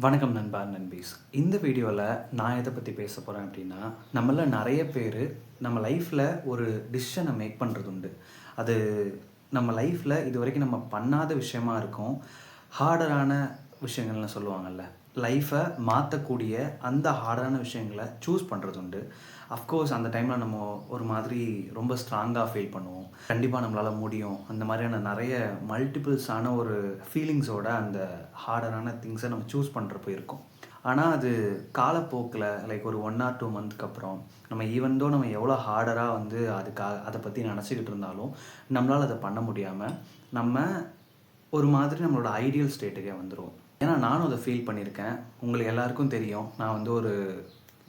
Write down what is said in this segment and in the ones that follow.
வணக்கம் நண்பா நண்பீஸ். இந்த வீடியோவில் நான் எதை பற்றி பேச போகிறேன் அப்படின்னா, நம்மள நிறைய பேர் நம்ம லைஃப்பில் ஒரு டிசிஷனை மேக் பண்ணுறது உண்டு. அது நம்ம லைஃப்பில் இது வரைக்கும் நம்ம பண்ணாத விஷயமா இருக்கும். ஹார்டரான விஷயங்கள்னு சொல்லுவாங்கள்ல, லைஃப்பை மாற்றக்கூடிய அந்த ஹார்டான விஷயங்களை சூஸ் பண்ணுறது உண்டு. அஃப்கோர்ஸ் அந்த டைமில் நம்ம ஒரு மாதிரி ரொம்ப ஸ்ட்ராங்காக ஃபீல் பண்ணுவோம். கண்டிப்பாக நம்மளால் முடியும், அந்த மாதிரியான நிறைய மல்டிபிள்ஸான ஒரு ஃபீலிங்ஸோட அந்த ஹார்டரான திங்ஸை நம்ம சூஸ் பண்ணுறப்போ இருக்கும். ஆனால் அது காலப்போக்கில் லைக் ஒரு 1 ஆர் 2 மந்த்துக்கு அப்புறம் நம்ம ஈவன் தோ நம்ம எவ்வளோ ஹார்டராக வந்து அதை பற்றி நினச்சிக்கிட்டு இருந்தாலும் நம்மளால் அதை பண்ண முடியாமல் நம்ம ஒரு மாதிரி நம்மளோட ஐடியல் ஸ்டேட்டுக்கே வந்துடுவோம். ஏன்னா நானும் அதை ஃபீல் பண்ணியிருக்கேன். உங்களுக்கு எல்லாருக்கும் தெரியும், நான் வந்து ஒரு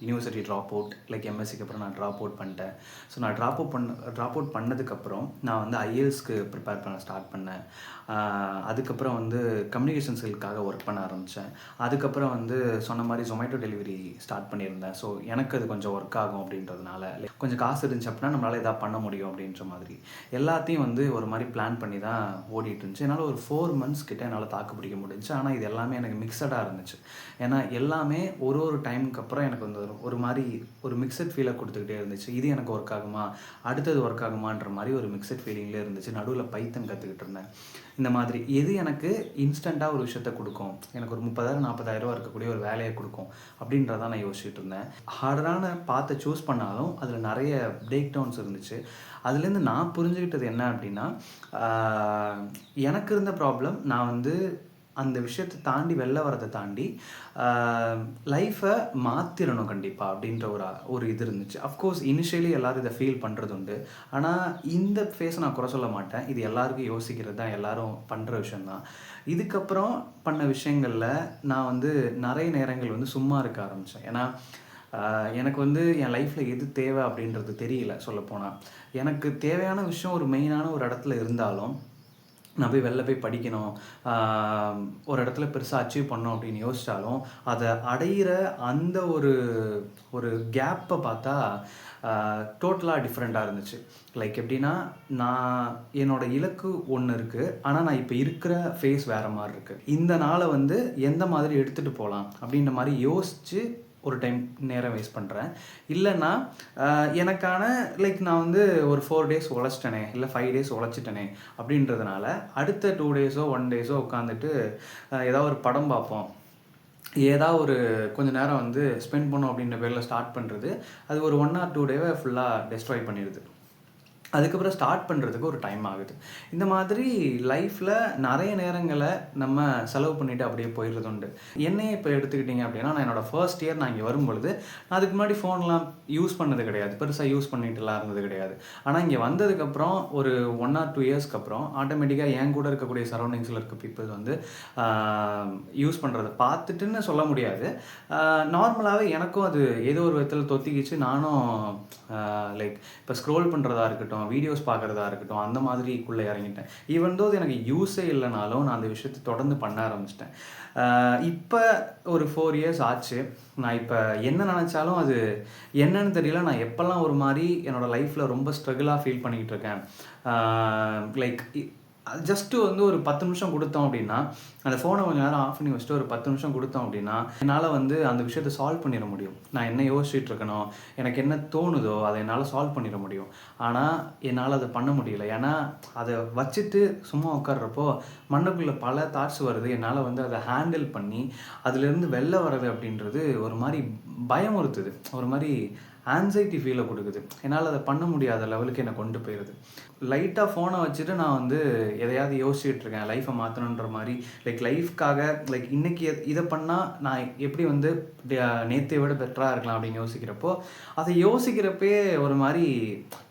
யூனிவர்சிட்டி ட்ராப் அவுட் லைக் எம்எஸ்சிக்கு அப்புறம் நான் ட்ராப் அவுட் பண்ணிட்டேன். ஸோ நான் ட்ராப் அவுட் பண்ணதுக்கப்புறம் நான் வந்து ஐஏஎஸ்க்கு ப்ரிப்பேர் பண்ண ஸ்டார்ட் பண்ணேன். அதுக்கப்புறம் வந்து கம்யூனிகேஷன் ஸ்கில்லுக்காக ஒர்க் பண்ண ஆரம்பித்தேன். அதுக்கப்புறம் வந்து சொன்ன மாதிரி ஜொமேட்டோ டெலிவரி ஸ்டார்ட் பண்ணியிருந்தேன். ஸோ எனக்கு அது கொஞ்சம் ஒர்க் ஆகும் அப்படின்றதுனால லைக் கொஞ்சம் காசு இருந்துச்சு அப்படின்னா நம்மளால் எதாவது பண்ண முடியும் அப்படின்ற மாதிரி எல்லாத்தையும் வந்து ஒரு மாதிரி பிளான் பண்ணி தான் ஓடிட்டு இருந்துச்சு. என்னால் ஒரு 4 மந்த்ஸ் கிட்டே என்னால் தாக்கு பிடிக்க முடிஞ்சுச்சு. ஆனால் இது எல்லாமே எனக்கு மிக்சடாக இருந்துச்சு. ஏன்னா எல்லாமே ஒரு டைமுக்கு அப்புறம் எனக்கு வந்து ஒரு மாதிரி ஒரு மிக்சட் ஃபீலை கொடுத்துக்கிட்டே இருந்துச்சு. இது எனக்கு ஒர்க் ஆகுமா, அடுத்தது ஒர்க் ஆகுமான்ற மாதிரி ஒரு மிக்சட் ஃபீலிங்லேயே இருந்துச்சு. நடுவில் பைத்தன் கற்றுக்கிட்டு இருந்தேன். இந்த மாதிரி எது எனக்கு இன்ஸ்டண்ட்டாக ஒரு விஷயத்த கொடுக்கும், எனக்கு ஒரு 30,000 40,000 இருக்கக்கூடிய ஒரு வேலையை கொடுக்கும் அப்படின்றதான் நான் யோசிச்சுட்டு இருந்தேன். ஹார்டரான பாத்தை சூஸ் பண்ணாலும் அதில் நிறைய பிரேக் டவுன்ஸ் இருந்துச்சு. அதுலேருந்து நான் புரிஞ்சுக்கிட்டது என்ன அப்படின்னா, எனக்கு இருந்த ப்ராப்ளம் நான் வந்து அந்த விஷயத்தை தாண்டி வெளில வரதை தாண்டி லைஃப்பை மாற்றிடணும் கண்டிப்பாக அப்படின்ற ஒரு இது இருந்துச்சு. அஃப்கோர்ஸ் இனிஷியலி எல்லோரும் இதை ஃபீல் பண்ணுறது உண்டு. ஆனால் இந்த ஃபேஸை நான் குறை சொல்ல மாட்டேன். இது எல்லாருக்கும் யோசிக்கிறது தான், எல்லோரும் பண்ணுற விஷயந்தான். இதுக்கப்புறம் பண்ண விஷயங்களில் நான் வந்து நிறைய நேரங்கள் வந்து சும்மா இருக்க ஆரம்பித்தேன். ஏன்னா எனக்கு வந்து என் லைஃப்பில் எது தேவை அப்படின்றது தெரியல. சொல்லப்போனால் எனக்கு தேவையான விஷயம் ஒரு மெயினான ஒரு இடத்துல இருந்தாலும் நான் போய் வெளில போய் படிக்கணும், ஒரு இடத்துல பெருசாக அச்சீவ் பண்ணோம் அப்படின்னு யோசித்தாலும் அதை அடையிற அந்த ஒரு கேப்பை பார்த்தா டோட்டலாக டிஃப்ரெண்ட்டாக இருந்துச்சு. லைக் எப்படின்னா, நான் என்னோடய இலக்கு ஒன்று இருக்குது, ஆனால் நான் இப்போ இருக்கிற ஃபேஸ் வேறு மாதிரி இருக்குது. இந்த நாளை வந்து எந்த மாதிரி எடுத்துகிட்டு போகலாம் அப்படின்ற மாதிரி யோசித்து ஒரு டைம் நேரம் வேஸ்ட் பண்ணுறேன். இல்லைன்னா எனக்கான லைக் நான் வந்து ஒரு 4 டேஸ் உழைச்சிட்டனே, இல்லை 5 டேஸ் உழைச்சிட்டனே அப்படின்றதுனால அடுத்த 2 டேஸோ 1 டேஸோ உட்காந்துட்டு ஏதாவது ஒரு படம் பார்ப்போம், ஏதாவது ஒரு கொஞ்சம் நேரம் வந்து ஸ்பெண்ட் பண்ணோம் அப்படின்ற பேரில் ஸ்டார்ட் பண்ணுறது, அது ஒரு 1 ஆர் 2 டேவை ஃபுல்லாக டெஸ்ட்ராய் பண்ணிடுது. அதுக்கப்புறம் ஸ்டார்ட் பண்ணுறதுக்கு ஒரு டைம் ஆகுது. இந்த மாதிரி லைஃப்பில் நிறைய நேரங்களை நம்ம செலவு பண்ணிவிட்டு அப்படியே போயிடுறது உண்டு. என்னையே இப்போ எடுத்துக்கிட்டிங்க அப்படின்னா, நான் என்னோடய ஃபர்ஸ்ட் இயர் நான் இங்கே வரும்பொழுது நான் அதுக்கு முன்னாடி ஃபோன்லாம் யூஸ் பண்ணது கிடையாது, பெருசாக யூஸ் பண்ணிட்டுலாம் இருந்தது கிடையாது. ஆனால் இங்கே வந்ததுக்கப்புறம் ஒரு 1 ஆர் 2 இயர்ஸ்க்கு அப்புறம் ஆட்டோமேட்டிக்காக என் கூட இருக்கக்கூடிய சரௌண்டிங்ஸில் இருக்க பீப்புள் வந்து யூஸ் பண்ணுறதை பார்த்துட்டுன்னு சொல்ல முடியாது, நார்மலாகவே எனக்கும் அது ஏதோ ஒரு விதத்தில் தொத்திக்கிச்சு. நானும் லைக் இப்போ ஸ்க்ரோல் பண்ணுறதா இருக்கட்டும், வீடியோஸ் பார்க்குறதா இருக்கட்டும், அந்த மாதிரிக்குள்ளே இறங்கிட்டேன். ஈவன் தோ எனக்கு யூஸே இல்லைனாலும் நான் அந்த விஷயத்தை தொடர்ந்து பண்ண ஆரம்பிச்சிட்டேன். இப்போ ஒரு 4 இயர்ஸ் ஆச்சு. நான் இப்போ என்ன நினச்சாலும் அது என்னன்னு தெரியல. நான் எப்போல்லாம் ஒரு மாதிரி என்னோடய லைஃப்பில் ரொம்ப ஸ்ட்ரகிளாக ஃபீல் பண்ணிக்கிட்டு இருக்கேன், லைக் ஜஸ்ட்டு வந்து ஒரு 10 நிமிஷம் கொடுத்தோம் அப்படின்னா, அந்த ஃபோனை கொஞ்சம் நேரம் ஆஃப் பண்ணி வச்சுட்டு ஒரு 10 நிமிஷம் கொடுத்தோம் அப்படின்னா என்னால் வந்து அந்த விஷயத்தை சால்வ் பண்ணிட முடியும். நான் என்ன யோசிச்சுட்டு இருக்கணும், எனக்கு என்ன தோணுதோ அதை என்னால் சால்வ் பண்ணிட முடியும். ஆனால் என்னால் அதை பண்ண முடியல. ஏன்னா அதை வச்சுட்டு சும்மா உட்கார்றப்போ மண்ணுக்குள்ளே பல தாட்ஸ் வருது. என்னால் வந்து அதை ஹேண்டில் பண்ணி அதுலேருந்து வெளில வர்றது அப்படின்றது ஒரு மாதிரி பயமுறுத்துது, ஒரு மாதிரி ஆன்சைட்டி ஃபீலை கொடுக்குது. என்னால் அதை பண்ண முடியாத லெவலுக்கு என்னை கொண்டு போயிடுது. லைட்டாக ஃபோனை வச்சுட்டு நான் வந்து எதையாவது யோசிச்சுட்டு இருக்கேன், லைஃப்பை மாற்றணுன்ற மாதிரி. லைக் லைஃப்காக லைக் இன்றைக்கி இதை பண்ணால் நான் எப்படி வந்து நேற்றை விட பெட்டராக இருக்கலாம் அப்படின்னு யோசிக்கிறப்போ, அதை யோசிக்கிறப்பே ஒரு மாதிரி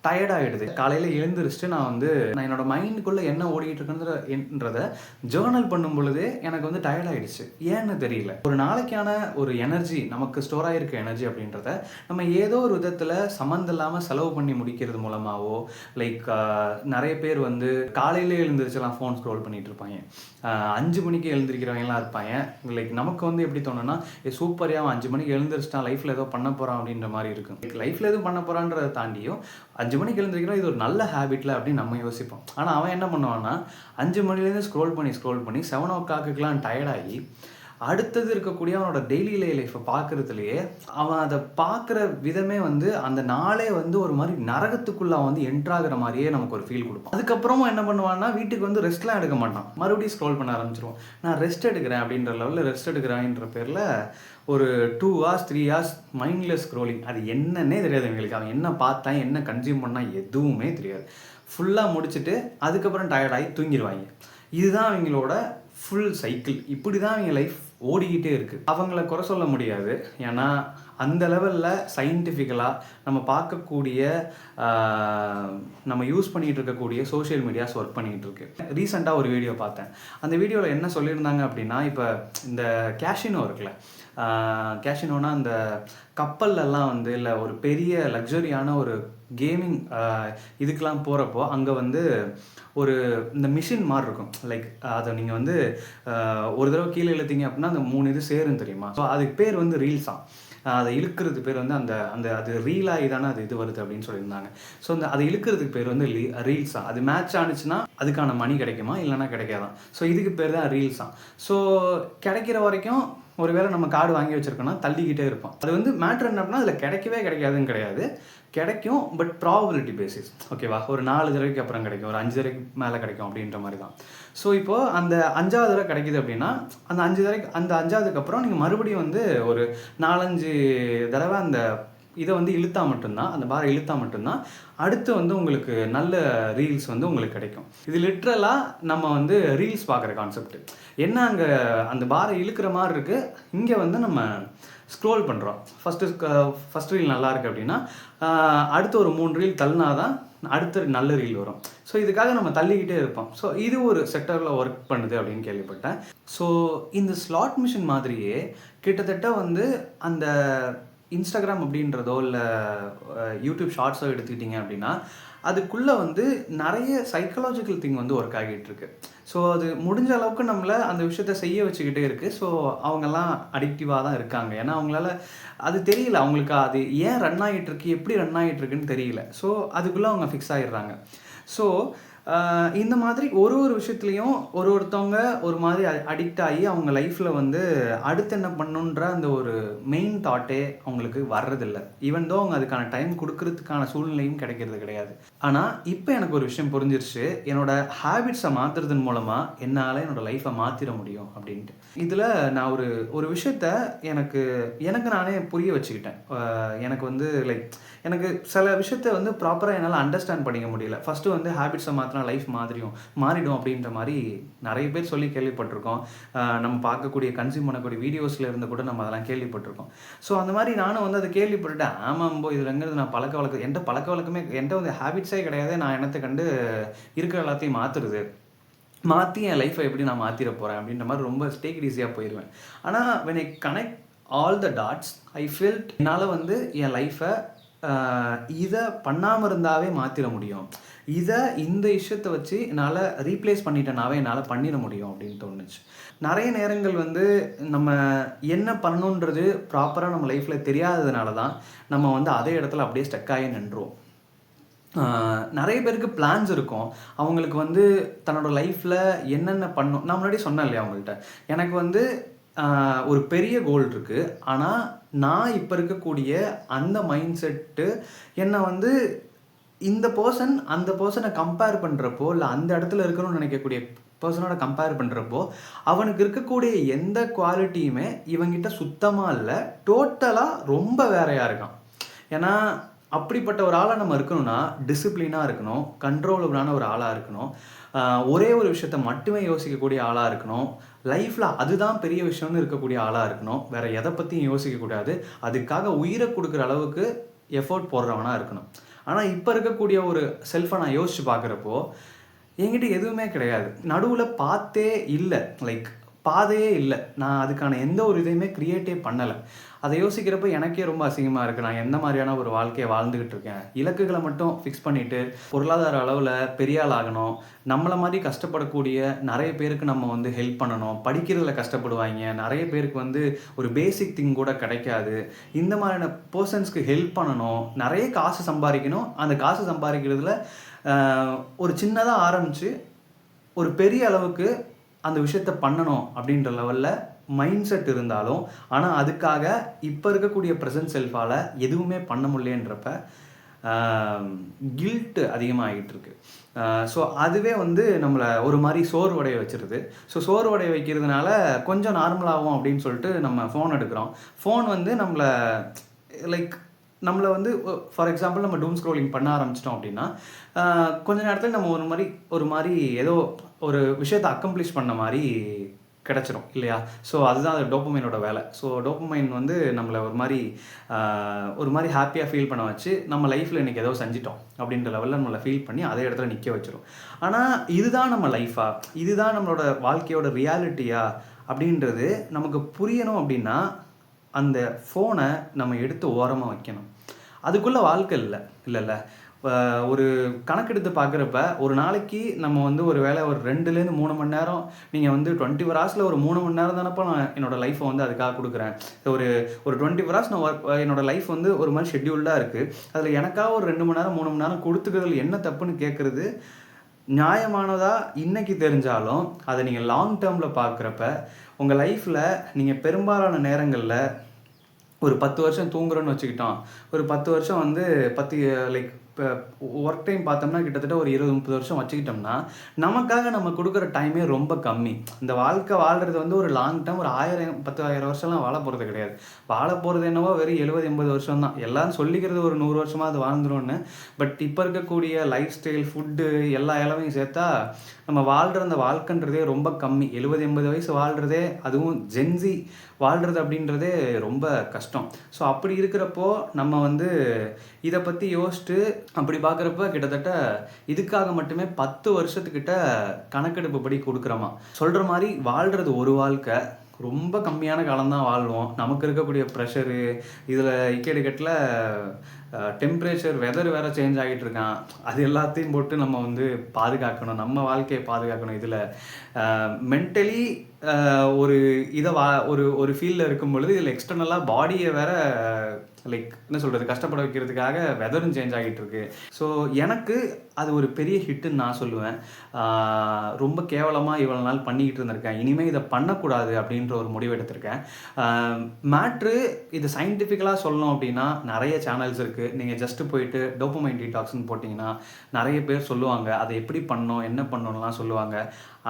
டயர்டாகிடுது. காலையில் எழுந்திரிச்சிட்டு நான் என்னோடய மைண்டுக்குள்ளே என்ன ஓடிக்கிட்டு இருக்குன்றதை ஜேர்னல் பண்ணும் பொழுதே எனக்கு வந்து டயர்டாகிடுச்சு. ஏன்னு தெரியல. ஒரு நாளைக்கான ஒரு எனர்ஜி, நமக்கு ஸ்டோர் ஆகிருக்க எனர்ஜி அப்படின்றத நம்ம ஏதோ ஒரு விதத்தில் சம்மந்தம் இல்லாமல் செலவு பண்ணி முடிக்கிறது மூலமாகவோ, லைக் நிறைய பேர் வந்து காலையிலே எழுந்திரிச்செல்லாம் ஃபோன் ஸ்க்ரோல் பண்ணிகிட்டு இருப்பாங்க. 5 மணிக்கு எழுந்திரிக்கிறவங்கலாம் இருப்பாங்க. லைக் நமக்கு வந்து எப்படி தோணுன்னா, சூப்பரியாக அவன் 5 மணிக்கு எழுந்திரிச்சிட்டான், லைஃப்பில் ஏதோ பண்ண போகிறான் அப்படின்ற மாதிரி இருக்கும். லைஃப்பில் எதுவும் பண்ண போகிறான்றதை தாண்டியும் 5 மணிக்கு எழுந்திரிக்கிறோம், இது ஒரு நல்ல ஹேபிட்டில் அப்படின்னு நம்ம யோசிப்போம். ஆனால் அவன் என்ன பண்ணுவான்னா, 5 மணிலேருந்து ஸ்க்ரோல் பண்ணி 7 o'clockலாம் டயர்டாகி அடுத்தது இருக்கக்கூடிய அவனோட டெய்லி லைஃப்பை பார்க்குறதுலையே அவன் அதை பார்க்குற விதமே வந்து அந்த நாளே வந்து ஒரு மாதிரி நரகத்துக்குள்ளே அவன் வந்து என்ட்ராகிற மாதிரியே நமக்கு ஒரு ஃபீல் கொடுப்பான். அதுக்கப்புறமும் என்ன பண்ணுவான்னா வீட்டுக்கு வந்து ரெஸ்ட்லாம் எடுக்க மாட்டான், மறுபடியும் ஸ்க்ரோல் பண்ண ஆரம்பிச்சிருவான். நான் ரெஸ்ட் எடுக்கிறேன் அப்படின்ற லெவலில் ரெஸ்ட் எடுக்கிறேன்ற பேரில் ஒரு 2 hours 3 hours மைண்ட்லெஸ் ஸ்க்ரோலிங். அது என்னன்னே தெரியாது எங்களுக்கு. அவன் என்ன பார்த்தான் என்ன கன்சியூம் பண்ணால் எதுவுமே தெரியாது. ஃபுல்லாக முடிச்சுட்டு அதுக்கப்புறம் டயர்டாகி தூங்கிடுவாங்க. இதுதான் அவங்களோட ஃபுல் சைக்கிள். இப்படி தான் அவங்க லைஃப் ஓடிக்கிட்டே இருக்குது. அவங்கள குறை சொல்ல முடியாது. ஏன்னா அந்த லெவலில் சயின்டிஃபிக்கலாக நம்ம பார்க்கக்கூடிய நம்ம யூஸ் பண்ணிகிட்டு இருக்கக்கூடிய சோஷியல் மீடியாஸ் ஒர்க் பண்ணிகிட்டு இருக்கு. ரீசெண்டாக ஒரு வீடியோ பார்த்தேன். அந்த வீடியோவில் என்ன சொல்லியிருந்தாங்க அப்படின்னா, இப்போ இந்த கேஷினோ இருக்குல்ல, கேஷினோனா அந்த கப்பல்லலாம் வந்து இல்லை ஒரு பெரிய லக்ஸரியான ஒரு கேமிங் இதுக்கெலாம் போகிறப்போ அங்கே வந்து ஒரு இந்த மிஷின் மாதிரி இருக்கும். லைக் அதை நீங்கள் வந்து ஒரு தடவை கீழே இழுத்தீங்க அப்படின்னா அந்த 3 இது சேரும் தெரியுமா? ஸோ அதுக்கு பேர் வந்து ரீல்ஸாம். அதை இழுக்கிறது பேர் வந்து அந்த அந்த அது ரீலாகி தானே அது இது வருது அப்படின்னு சொல்லியிருந்தாங்க. ஸோ அந்த அதை இழுக்கிறதுக்கு பேர் வந்து ரீல்ஸாக. அது மேட்ச் ஆனிச்சுன்னா அதுக்கான மணி கிடைக்குமா, இல்லைன்னா கிடைக்காதான். ஸோ இதுக்கு பேர் தான் ரீல்ஸாக. ஸோ கிடைக்கிற வரைக்கும் ஒருவேளை நம்ம கார்டு வாங்கி வச்சுருக்கோன்னா தள்ளிக்கிட்டே இருப்போம். அது வந்து மேட்ரு என்ன அப்படின்னா அதில் கிடைக்கவே கிடைக்காதுன்னு கிடையாது, கிடைக்கும். பட் ப்ராபபிலிட்டி பேசிஸ், ஓகேவா? ஒரு 4 தடவைக்கு அப்புறம் கிடைக்கும், ஒரு 5 தடவைக்கு மேலே கிடைக்கும் அப்படின்ற மாதிரி தான். ஸோ இப்போது அந்த 5ஆவது தடவை கிடைக்கிது அப்படின்னா அந்த 5 தடவைக்கு அந்த 5ஆவதுக்கு அப்புறம் நீங்கள் மறுபடியும் வந்து ஒரு 4-5 தடவை அந்த இதை வந்து இழுத்தா மட்டும்தான், அந்த பாரை இழுத்தா மட்டும்தான் அடுத்து வந்து உங்களுக்கு நல்ல ரீல்ஸ் வந்து உங்களுக்கு கிடைக்கும். இது லிட்ரலாக நம்ம வந்து ரீல்ஸ் பார்க்குற கான்செப்ட். என்ன அங்கே அந்த பாரை இழுக்கிற மாதிரி இருக்குது, இங்கே வந்து நம்ம ஸ்க்ரோல் பண்ணுறோம். ஃபஸ்ட்டு ரீல் நல்லா இருக்குது அப்படின்னா அடுத்து ஒரு 3 ரீல் தள்ளினா தான் அடுத்த நல்ல ரீல் வரும். ஸோ இதுக்காக நம்ம தள்ளிக்கிட்டே இருப்போம். ஸோ இது ஒரு செக்டரில் ஒர்க் பண்ணுது அப்படின்னு கேள்விப்பட்டேன். ஸோ இந்த ஸ்லாட் மிஷின் மாதிரியே கிட்டத்தட்ட வந்து அந்த இன்ஸ்டாகிராம் அப்படின்றதோ இல்லை யூடியூப் ஷார்ட்ஸோ எடுத்துக்கிட்டிங்க அப்படின்னா அதுக்குள்ளே வந்து நிறைய சைக்காலஜிக்கல் திங் வந்து ஒர்க் ஆகிட்டு இருக்கு. ஸோ அது முடிஞ்ச அளவுக்கு நம்மளை அந்த விஷயத்த செய்ய வச்சுக்கிட்டே இருக்குது. ஸோ அவங்கெல்லாம் அடிக்டிவாக தான் இருக்காங்க. ஏன்னா அவங்களால அது தெரியல, அவங்களுக்கு அது ஏன் ரன் ஆகிட்டுருக்கு, எப்படி ரன் ஆகிட்டுருக்குன்னு தெரியல. ஸோ அதுக்குள்ளே அவங்க ஃபிக்ஸ் ஆகிடுறாங்க. ஸோ இந்த மாதிரி ஒரு விஷயத்துலையும் ஒருத்தவங்க ஒரு மாதிரி அடிக்ட் ஆகி அவங்க லைஃப்பில் வந்து அடுத்து என்ன பண்ணுன்ற அந்த ஒரு மெயின் தாட்டே அவங்களுக்கு வர்றதில்லை. ஈவன் தோ அவங்க அதுக்கான டைம் கொடுக்கறதுக்கான சூழ்நிலையும் கிடைக்கிறது கிடையாது. ஆனால் இப்போ எனக்கு ஒரு விஷயம் புரிஞ்சிருச்சு, என்னோட ஹேபிட்ஸை மாற்றுறதன் மூலமாக என்னால் என்னோடய லைஃப்பை மாற்றிட முடியும் அப்படின்ட்டு. இதில் நான் ஒரு விஷயத்த எனக்கு நானே புரிய வச்சுக்கிட்டேன். எனக்கு வந்து லைக் எனக்கு சில விஷயத்த வந்து ப்ராப்பராக என்னால் அண்டர்ஸ்டாண்ட் பண்ணிக்க முடியல. ஃபஸ்ட்டு வந்து ஹேபிட்ஸை மாற்றினா லைஃப் மாறிடும் அப்படின்ற மாதிரி நிறைய பேர் சொல்லி கேள்விப்பட்டிருக்கோம். நம்ம பார்க்கக்கூடிய கன்சியூம் பண்ணக்கூடிய வீடியோஸில் இருந்து கூட நம்ம அதெல்லாம் கேள்விப்பட்டிருக்கோம். ஸோ அந்த மாதிரி நானும் வந்து அதை கேள்விப்பட்டுட்டேன். ஆமாம்போ இதுலங்கிறது நான் பழக்க வழக்கமே என்கிட்ட வந்து ஹேபிட்ஸே கிடையாது. நான் என்னத்தை கண்டு இருக்கிற எல்லாத்தையும் மாற்றி என் லைஃப்பை எப்படி நான் மாற்றிட போகிறேன் அப்படின்ற மாதிரி ரொம்ப டேக் இட் ஈஸியாக போயிடுவேன். ஆனால் when I connect all the dots, I felt என்னால் வந்து என் லைஃப்பை இதை பண்ணாமல் இருந்தாவே மாற்றிட முடியும், இந்த விஷயத்தை வச்சு என்னால் ரீப்ளேஸ் பண்ணிட்டேனாவே என்னால் பண்ணிட முடியும் அப்படின்னு தோணுச்சு. நிறைய நேரங்கள் வந்து நம்ம என்ன பண்ணணுன்றது ப்ராப்பராக நம்ம லைஃப்பில் தெரியாததுனால தான் நம்ம வந்து அதே இடத்துல அப்படியே ஸ்டக் ஆகி நின்றுவோம். நிறைய பேருக்கு பிளான்ஸ் இருக்கும். அவங்களுக்கு வந்து தன்னோட லைஃப்பில் என்னென்ன பண்ணும், நான் முன்னாடி சொன்னேன் இல்லையா அவங்கள்ட்ட, எனக்கு வந்து ஒரு பெரிய கோல் இருக்குது. ஆனால் நான் இப்போ இருக்கக்கூடிய அந்த மைண்ட் செட்டு என்னை வந்து இந்த பர்சன் அந்த பர்சனை கம்பேர் பண்ணுறப்போ இல்லை அந்த இடத்துல இருக்கணும்னு நினைக்கக்கூடிய பர்சனோட கம்பேர் பண்ணுறப்போ அவனுக்கு இருக்கக்கூடிய எந்த குவாலிட்டியுமே இவங்கிட்ட சுத்தமாக இல்லை, டோட்டலாக ரொம்ப வேறையாக இருக்கான். ஏன்னா அப்படிப்பட்ட ஒரு ஆளாக நம்ம இருக்கணும்னா டிசிப்ளினாக இருக்கணும், கண்ட்ரோலபிளான ஒரு ஆளாக இருக்கணும், ஒரே ஒரு விஷயத்த மட்டுமே யோசிக்கக்கூடிய ஆளாக இருக்கணும், லைஃப்பில் அதுதான் பெரிய விஷயம்னு இருக்கக்கூடிய ஆளாக இருக்கணும், வேறு எதை பற்றியும் யோசிக்கக்கூடாது, அதுக்காக உயிரை கொடுக்குற அளவுக்கு எஃபோர்ட் போடுறவனாக இருக்கணும். ஆனால் இப்போ இருக்கக்கூடிய ஒரு செல்ஃபை நான் யோசித்து பார்க்குறப்போ என்கிட்ட எதுவுமே கிடையாது. நடுவில் பாதையே இல்லை. நான் அதுக்கான எந்த ஒரு இதையுமே க்ரியேட்டே பண்ணலை. அதை யோசிக்கிறப்ப எனக்கே ரொம்ப அசிங்கமாக இருக்குது. நான் எந்த மாதிரியான ஒரு வாழ்க்கையை வாழ்ந்துக்கிட்டு இருக்கேன். இலக்குகளை மட்டும் ஃபிக்ஸ் பண்ணிவிட்டு பொருளாதார அளவில் பெரிய ஆள் ஆகணும், நம்மளை மாதிரி கஷ்டப்படக்கூடிய நிறைய பேருக்கு நம்ம வந்து ஹெல்ப் பண்ணணும், படிக்கிறதுல கஷ்டப்படுவாங்க, நிறைய பேருக்கு வந்து ஒரு பேசிக் திங் கூட கிடைக்காது, இந்த மாதிரியான பர்சன்ஸ்க்கு ஹெல்ப் பண்ணணும், நிறைய காசு சம்பாதிக்கணும், அந்த காசு சம்பாதிக்கிறதுல ஒரு சின்னதாக ஆரம்பித்து ஒரு பெரிய அளவுக்கு அந்த விஷயத்த பண்ணணும் அப்படின்ற லெவலில் மைண்ட் செட் இருந்தாலும், ஆனால் அதுக்காக இப்போ இருக்கக்கூடிய ப்ரெசன்ட் செல்ஃபால் எதுவுமே பண்ண முடியலன்றப்ப கில்ட் அதிகமாகிட்டு இருக்கு. ஸோ அதுவே வந்து நம்மளை ஒரு மாதிரி சோர்வடைய வச்சிருது. ஸோ சோர்வடைய வைக்கிறதுனால கொஞ்சம் நார்மலாகும் அப்படின்னு சொல்லிட்டு நம்ம ஃபோன் எடுக்கிறோம். ஃபோன் வந்து நம்மளை லைக் நம்மளை வந்து ஃபார் எக்ஸாம்பிள் நம்ம டூம் ஸ்க்ரோலிங் பண்ண ஆரம்பிச்சிட்டோம் அப்படின்னா, கொஞ்ச நேரத்தில் நம்ம ஒரு மாதிரி ஏதோ ஒரு விஷயத்தை அக்கம்ப்ளிஷ் பண்ண மாதிரி கிடச்சிரும் இல்லையா? ஸோ அதுதான் அது டோப்பமைனோட வேலை. ஸோ டோப்பமைன் வந்து நம்மளை ஒரு மாதிரி ஹாப்பியாக ஃபீல் பண்ண வச்சு, நம்ம லைஃப்பில் இன்றைக்கி ஏதோ செஞ்சிட்டோம் அப்படின்ற லெவலில் நம்மளை ஃபீல் பண்ணி அதே இடத்துல நிற்க வச்சிரும். ஆனால் இதுதான் நம்ம லைஃபா, இதுதான் நம்மளோட வாழ்க்கையோட ரியாலிட்டியா அப்படின்றது நமக்கு புரியணும் அப்படின்னா, அந்த ஃபோனை நம்ம எடுத்து ஓரமாக வைக்கணும். அதுக்குள்ளே வாழ்க்கை இல்லைல்ல. ஒரு கணக்கெடுத்து பார்க்குறப்ப ஒரு நாளைக்கு நம்ம வந்து ஒரு வேளை ஒரு 2லேருந்து 3 மணி நேரம், நீங்கள் வந்து 24 ஹவர்ஸில் ஒரு 3 மணி நேரம் தானப்போ நான் என்னோடய லைஃப்பை வந்து அதுக்காக கொடுக்குறேன். ஒரு 24 ஹவர்ஸ் நான் என்னோடய லைஃப் வந்து ஒரு மாதிரி ஷெட்யூல்டாக இருக்குது. அதில் எனக்காக ஒரு 2 மணி நேரம் 3 மணி நேரம் கொடுத்துக்கிறதுல என்ன தப்புன்னு கேட்குறது நியாயமானதா இன்னைக்கு தெரிஞ்சாலும், அதை நீங்கள் லாங் டேர்மில் பார்க்குறப்ப உங்கள் லைஃப்பில் நீங்கள் பெரும்பாலான நேரங்களில் ஒரு 10 வருஷம் தூங்குறோன்னு வச்சுக்கிட்டோம். ஒரு 10 வருஷம் வந்து லைக் இப்போ ஒர்க் டைம் பார்த்தோம்னா கிட்டத்தட்ட ஒரு 20-30 வருஷம் வச்சுக்கிட்டோம்னா, நமக்காக நம்ம கொடுக்குற டைமே ரொம்ப கம்மி. இந்த வாழ்க்கை வாழ்கிறது வந்து ஒரு லாங் டேர்ம் ஒரு 1000 வருஷம்லாம் வாழ போகிறது கிடையாது. வாழ போகிறது என்னவோ வெறும் 70-80 வருஷம் தான். எல்லாரும் சொல்லிக்கிறது ஒரு 100 வருஷமாக அது வாழ்ந்துரும்னு. பட் இப்போ இருக்கக்கூடிய லைஃப் ஸ்டைல், ஃபுட்டு எல்லா இளவையும் சேர்த்தா நம்ம வாழ்கிற அந்த வாழ்க்கைன்றதே ரொம்ப கம்மி. 70-80 வயசு வாழ்கிறதே, அதுவும் ஜென்ஸி வாழ்கிறது அப்படின்றதே ரொம்ப கஷ்டம். ஸோ அப்படி இருக்கிறப்போ நம்ம வந்து இதை பற்றி யோசிச்சுட்டு அப்படி பார்க்குறப்ப கிட்டத்தட்ட இதுக்காக மட்டுமே 10 வருஷத்துக்கிட்ட கணக்கெடுப்பு படி கொடுக்குறோமா. சொல்கிற மாதிரி வாழ்கிறது ஒரு வாழ்க்கை, ரொம்ப கம்மியான காலம்தான் வாழ்வோம். நமக்கு இருக்கக்கூடிய ப்ரெஷரு, இதில் இக்கெடுக்கட்டில் டெம்பரேச்சர் வெதர் வேறு சேஞ்ச் ஆகிட்டு இருக்கான். அது எல்லாத்தையும் போட்டு நம்ம வந்து பாதுகாக்கணும், நம்ம வாழ்க்கையை பாதுகாக்கணும். இதில் மென்டலி ஒரு இதை ஒரு ஃபீல்டில் இருக்கும் பொழுது இதில் எக்ஸ்டர்னலாக பாடியை வேறு லைக் என்ன சொல்கிறது, கஷ்டப்பட வைக்கிறதுக்காக வெதரும் சேஞ்ச் ஆகிட்டு இருக்கு. ஸோ எனக்கு அது ஒரு பெரிய ஹிட்டுன்னு நான் சொல்லுவேன். ரொம்ப கேவலமாக இவ்வளோ நாள் பண்ணிக்கிட்டு இருந்திருக்கேன், இனிமேல் இதை பண்ணக்கூடாது அப்படின்ற ஒரு முடிவு எடுத்திருக்கேன். மேட்ரு இது சயின்டிஃபிக்கலாக சொல்லணும் அப்படின்னா நிறைய சேனல்ஸ் இருக்குது. நீங்கள் ஜஸ்ட்டு போயிட்டு டோப்பமைன் டீடாக்ஸ்ன்னு போட்டிங்கன்னா நிறைய பேர் சொல்லுவாங்க, அதை எப்படி பண்ணணும் என்ன பண்ணணும்லாம் சொல்லுவாங்க.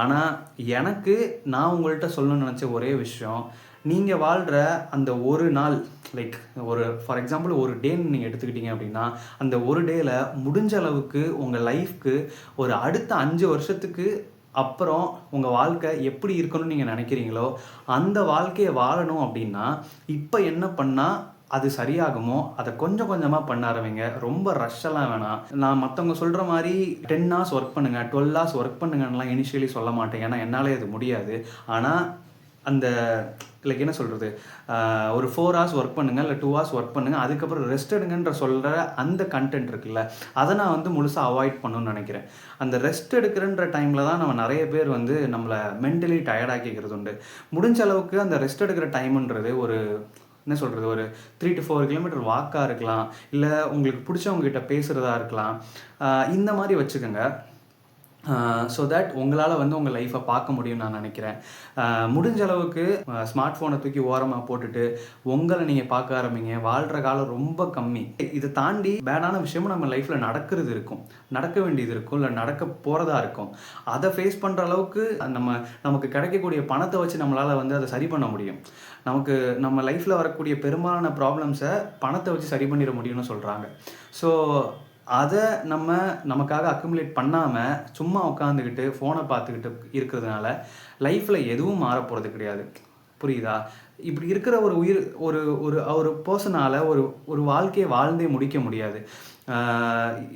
ஆனால் எனக்கு நான் உங்கள்கிட்ட சொல்லணும்னு நினச்ச ஒரே விஷயம், நீங்கள் வாழ்கிற அந்த ஒரு நாள், லைக் ஒரு ஃபார் எக்ஸாம்பிள் ஒரு டேன்னு நீங்கள் எடுத்துக்கிட்டீங்க அப்படின்னா, அந்த ஒரு டேயில் முடிஞ்ச அளவுக்கு உங்கள் லைஃப்க்கு ஒரு அடுத்த 5 வருஷத்துக்கு அப்புறம் உங்கள் வாழ்க்கை எப்படி இருக்கணும்னு நீங்கள் நினைக்கிறீங்களோ அந்த வாழ்க்கையை வாழணும் அப்படின்னா, இப்போ என்ன பண்ணால் அது சரியாகுமோ அதை கொஞ்சம் கொஞ்சமாக பண்ண ஆரம்பிங்க. ரொம்ப ரஷ்ஷெல்லாம் வேணாம். நான் மற்றவங்க சொல்கிற மாதிரி 10 ஹவர்ஸ் ஒர்க் பண்ணுங்கள், 12 ஹவர்ஸ் ஒர்க் பண்ணுங்கன்னெலாம் இனிஷியலி சொல்ல மாட்டேன். ஏன்னா என்னாலே அது முடியாது. ஆனால் அந்த லைக் என்ன சொல்கிறது, ஒரு 4 ஹவர்ஸ் ஒர்க் பண்ணுங்கள், இல்லை 2 ஹவர்ஸ் ஒர்க் பண்ணுங்கள், அதுக்கப்புறம் ரெஸ்ட் எடுங்கன்ற சொல்கிற அந்த கண்டென்ட் இருக்குல்ல, அதை நான் வந்து முழுசாக அவாய்ட் பண்ணணும்னு நினைக்கிறேன். அந்த ரெஸ்ட் எடுக்கிறன்ற டைமில் தான் நம்ம நிறைய பேர் வந்து நம்மளை மென்டலி டயர்டாக்கிக்கிறது உண்டு. முடிஞ்ச அளவுக்கு அந்த ரெஸ்ட் எடுக்கிற டைமுன்றது ஒரு என்ன சொல்கிறது, ஒரு 3 to 4 கிலோமீட்டர் வாக்காக இருக்கலாம், இல்லை உங்களுக்கு பிடிச்சவங்ககிட்ட பேசுகிறதா இருக்கலாம். இந்த மாதிரி வச்சுக்கோங்க. ஸோ தட் உங்களால் வந்து உங்கள் லைஃப்பை பார்க்க முடியும்னு நான் நினைக்கிறேன். முடிஞ்ச அளவுக்கு ஸ்மார்ட் ஃபோனை தூக்கி ஓரமாக போட்டுட்டு உங்களை நீங்கள் பார்க்க ஆரம்பிங்க. வாழ்கிற காலம் ரொம்ப கம்மி. இதை தாண்டி பேடான விஷயமும் நம்ம லைஃப்பில் நடக்க வேண்டியது இருக்கும், இல்லை நடக்க போகிறதா இருக்கும். அதை ஃபேஸ் பண்ணுற அளவுக்கு நமக்கு கிடைக்கக்கூடிய பணத்தை வச்சு நம்மளால் வந்து அதை சரி பண்ண முடியும். நம்ம லைஃப்பில் வரக்கூடிய பெரும்பாலான ப்ராப்ளம்ஸை பணத்தை வச்சு சரி பண்ணிட முடியும்னு சொல்கிறாங்க. ஸோ அதை நமக்காக அக்குமுலேட் பண்ணாமல் சும்மா உட்காந்துக்கிட்டு ஃபோனை பார்த்துக்கிட்டு இருக்கிறதுனால லைஃப்பில் எதுவும் மாற போகிறது கிடையாது. புரியுதா? இப்படி இருக்கிற ஒரு பர்சனால் ஒரு வாழ்க்கையை வாழ்ந்தே முடிக்க முடியாது.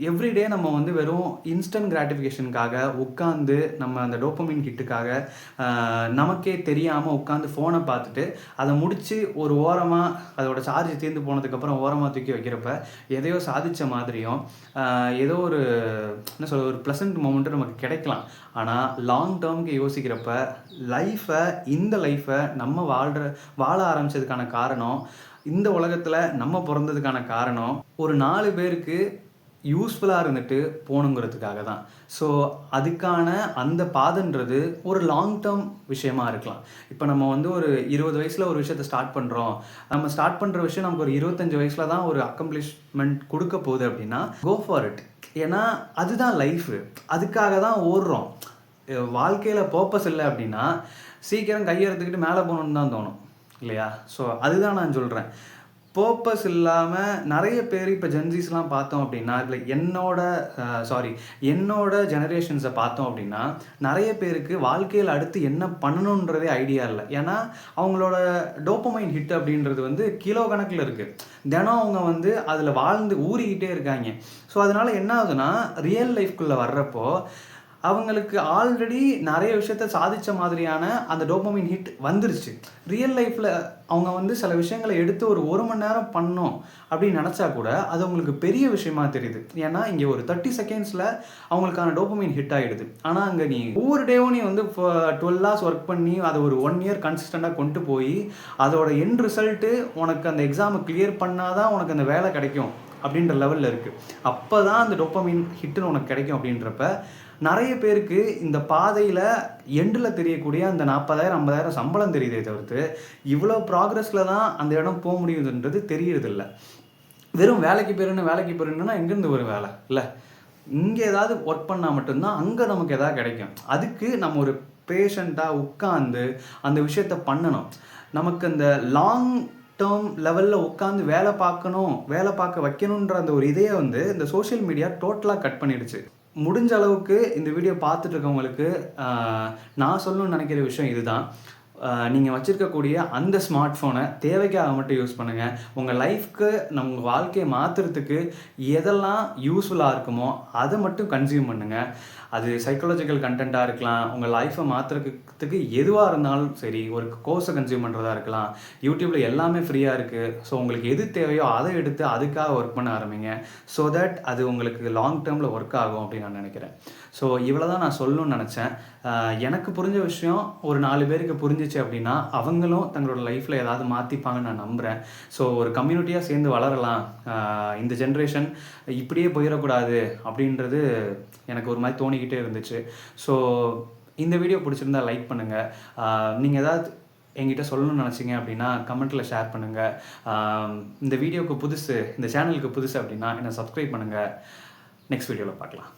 எவ்ரிடே நம்ம வந்து வெறும் இன்ஸ்டன்ட் கிராட்டிஃபிகேஷனுக்காக உட்காந்து நம்ம அந்த டோப்பமைன் ஹிட்டுக்காக நமக்கே தெரியாமல் உட்காந்து ஃபோனை பார்த்துட்டு அதை முடித்து ஒரு ஓரமாக அதோட சார்ஜ் தீர்ந்து போனதுக்கப்புறம் ஓரமாக தூக்கி வைக்கிறப்ப எதையோ சாதித்த மாதிரியும் ஏதோ ஒரு என்ன சொல்ல ஒரு ப்ளசன்ட் மொமெண்ட்டு நமக்கு கிடைக்கலாம். ஆனால் லாங் டேர்முக்கு யோசிக்கிறப்ப இந்த லைஃப்பை நம்ம வாழ ஆரம்பித்ததுக்கான காரணம், இந்த உலகத்தில் நம்ம பிறந்ததுக்கான காரணம், ஒரு 4 பேருக்கு யூஸ்ஃபுல்லாக இருந்துட்டு போகணுங்கிறதுக்காக தான். ஸோ அதுக்கான அந்த பாதைன்றது ஒரு லாங் டேர்ம் விஷயமா இருக்கலாம். இப்போ நம்ம வந்து ஒரு 20 வயசில் ஒரு விஷயத்த ஸ்டார்ட் பண்ணுறோம். நம்ம ஸ்டார்ட் பண்ணுற விஷயம் நமக்கு ஒரு 25 வயசில் தான் ஒரு அக்கம்ப்ளிஷ்மெண்ட் கொடுக்க போகுது அப்படின்னா, கோ ஃபார் இட். ஏன்னா அதுதான் லைஃபு. அதுக்காக தான் ஓடுறோம். வாழ்க்கையில் பர்ப்பஸ் இல்லை அப்படின்னா சீக்கிரம் கையை எடுத்துக்கிட்டு மேலே போகணுன்னு தான் தோணும் இல்லையா? ஸோ அதுதான் நான் சொல்கிறேன். பர்ப்பஸ் இல்லாமல் நிறைய பேர் இப்போ ஜென்ஸீஸ்லாம் பார்த்தோம் அப்படின்னா, இல்லை என்னோட ஜெனரேஷன்ஸை பார்த்தோம் அப்படின்னா, நிறைய பேருக்கு வாழ்க்கையில் அடுத்து என்ன பண்ணணுன்றதே ஐடியா இல்லை. ஏன்னா அவங்களோட டோப்பமைன் ஹிட் அப்படின்றது வந்து கிலோ கணக்கில் இருக்குது. தினம் அவங்க வந்து அதில் வாழ்ந்து ஊறிக்கிட்டே இருக்காங்க. ஸோ அதனால் என்ன ஆகுதுன்னா, ரியல் லைஃப்குள்ளே வர்றப்போ அவங்களுக்கு ஆல்ரெடி நிறைய விஷயத்த சாதித்த மாதிரியான அந்த டோப்பமைன் ஹிட் வந்துருச்சு. ரியல் லைஃப்பில் அவங்க வந்து சில விஷயங்களை எடுத்து ஒரு மணி நேரம் பண்ணோம் அப்படின்னு நினச்சா கூட அது அவங்களுக்கு பெரிய விஷயமா தெரியுது. ஏன்னா இங்கே ஒரு 30 செகண்ட்ஸில் அவங்களுக்கான டோப்பமைன் ஹிட் ஆகிடுது. ஆனால் அங்கே நீ ஒவ்வொரு டேவும் நீ வந்து 12 ஹவர்ஸ் ஒர்க் பண்ணி அதை ஒரு 1 இயர் கன்சிஸ்டண்ட்டாக கொண்டு போய் அதோட எண்ட் ரிசல்ட்டு உனக்கு அந்த எக்ஸாமை கிளியர் பண்ணாதான் உனக்கு அந்த வேலை கிடைக்கும் அப்படின்ற லெவலில் இருக்குது. அப்போ தான் அந்த டோப்பமைன் ஹிட்டுன்னு உனக்கு கிடைக்கும். அப்படின்றப்ப நிறைய பேருக்கு இந்த பாதையில் எண்டில் தெரியக்கூடிய அந்த 40,000 50,000 சம்பளம் தெரியுதே தவிர்த்து இவ்வளோ ப்ராக்ரஸில் தான் அந்த இடம் போக முடியுதுன்றது தெரியறதில்ல. வெறும் வேலைக்கு போயிருன்னா எங்கேருந்து ஒரு வேலை இல்லை, இங்கே ஏதாவது ஒர்க் பண்ணால் மட்டும்தான் அங்கே நமக்கு எதாவது கிடைக்கும். அதுக்கு நம்ம ஒரு பேஷண்ட்டாக உட்காந்து அந்த விஷயத்த பண்ணணும். நமக்கு அந்த லாங் டேர்ம் லெவலில் உட்காந்து வேலை பார்க்க வைக்கணுன்ற அந்த ஒரு இதையை வந்து இந்த சோஷியல் மீடியா டோட்டலாக கட் பண்ணிடுச்சு. முடிஞ்ச அளவுக்கு இந்த வீடியோ பார்த்துட்டு இருக்கவங்களுக்கு நான் சொல்லணும்னு நினைக்கிற விஷயம் இதுதான். நீங்கள் வச்சுருக்கக்கூடிய அந்த ஸ்மார்ட் ஃபோனை தேவைக்காக மட்டும் யூஸ் பண்ணுங்கள். உங்கள் லைஃப்க்கு நம்ம வாழ்க்கையை மாற்றுறதுக்கு எதெல்லாம் யூஸ்ஃபுல்லாக இருக்குமோ அதை மட்டும் கன்சியூம் பண்ணுங்கள். அது சைக்காலஜிக்கல் கண்டென்ட்டாக இருக்கலாம், உங்கள் லைஃப்பை மாற்றுறதுக்கு எதுவாக இருந்தாலும் சரி, ஒரு கோர்ஸை கன்சியூம் பண்ணுறதா இருக்கலாம். யூடியூப்பில் எல்லாமே ஃப்ரீயாக இருக்குது. ஸோ உங்களுக்கு எது தேவையோ அதை எடுத்து அதுக்காக ஒர்க் பண்ண ஆரம்பிங்க. ஸோ தட் அது உங்களுக்கு லாங் டேர்மில் ஒர்க் ஆகும் அப்படின்னு நான் நினைக்கிறேன். ஸோ இவ்வளோ தான் நான் சொல்லணும்னு நினச்சேன். எனக்கு புரிஞ்ச விஷயம் ஒரு 4 பேருக்கு புரிஞ்சிச்சு அப்படின்னா அவங்களும் தங்களோட லைஃப்பில் ஏதாவது மாற்றிப்பாங்கன்னு நான் நம்புகிறேன். ஸோ ஒரு கம்யூனிட்டியாக சேர்ந்து வளரலாம். இந்த ஜென்ரேஷன் இப்படியே போயிடக்கூடாது அப்படின்றது எனக்கு ஒரு மாதிரி தோணிக்கிட்டே இருந்துச்சு. ஸோ இந்த வீடியோ பிடிச்சிருந்தா லைக் பண்ணுங்கள். நீங்கள் ஏதாவது என்கிட்ட சொல்லணும்னு நினச்சிங்க அப்படின்னா கமெண்ட்டில் ஷேர் பண்ணுங்கள். இந்த வீடியோவுக்கு புதுசு, இந்த சேனலுக்கு புதுசு அப்படின்னா என்னை சப்ஸ்கிரைப் பண்ணுங்கள். நெக்ஸ்ட் வீடியோவில் பார்க்கலாம்.